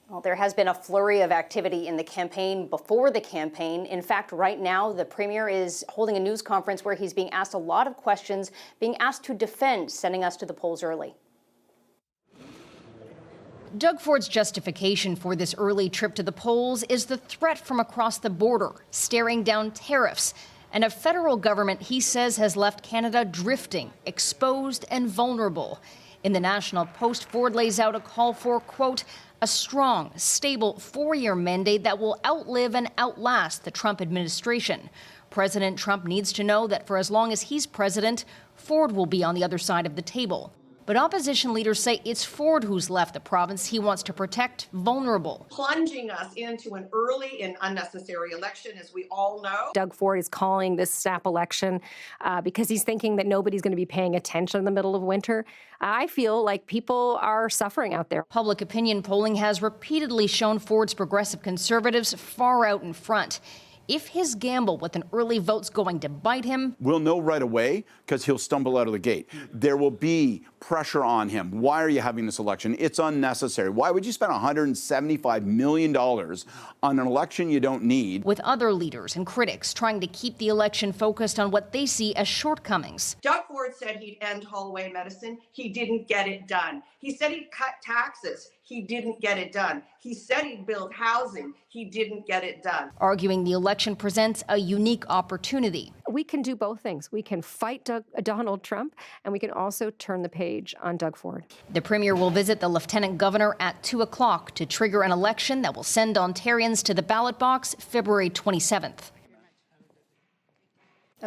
Well, there has been a flurry of activity in the campaign before the campaign. In fact, right now, the premier is holding a news conference where he's being asked a lot of questions, being asked to defend sending us to the polls early. Doug Ford's justification for this early trip to the polls is the threat from across the border, staring down tariffs, and a federal government he says has left Canada drifting, exposed and vulnerable. In the National Post, Ford lays out a call for, quote, a strong, stable 4-year mandate that will outlive and outlast the Trump administration. President Trump needs to know that for as long as he's president, Ford will be on the other side of the table. But opposition leaders say it's Ford who's left the province he wants to protect vulnerable. Plunging us into an early and unnecessary election, as we all know. Doug Ford is calling this snap election because he's thinking that nobody's going to be paying attention in the middle of winter. I feel like people are suffering out there. Public opinion polling has repeatedly shown Ford's progressive conservatives far out in front. If his gamble with an early vote's going to bite him, we'll know right away because he'll stumble out of the gate. There will be pressure on him. Why are you having this election? It's unnecessary. Why would you spend $175 million on an election you don't need? With other leaders and critics trying to keep the election focused on what they see as shortcomings. Doug Ford said he'd end hallway medicine. He didn't get it done. He said he'd cut taxes. He didn't get it done. He said he'd build housing. He didn't get it done. Arguing the election presents a unique opportunity. We can do both things. We can fight Donald Trump, and we can also turn the page on Doug Ford. The premier will visit the lieutenant governor at 2 o'clock to trigger an election that will send Ontarians to the ballot box February 27th.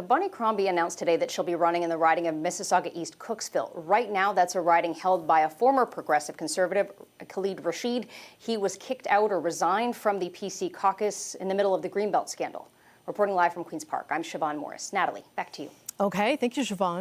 Bonnie Crombie announced today that she'll be running in the riding of Mississauga East Cooksville. Right now, that's a riding held by a former progressive conservative, Khalid Rashid. He was kicked out or resigned from the PC caucus in the middle of the Greenbelt scandal. Reporting live from Queen's Park, I'm Siobhan Morris. Natalie, back to you. Okay, thank you, Siobhan.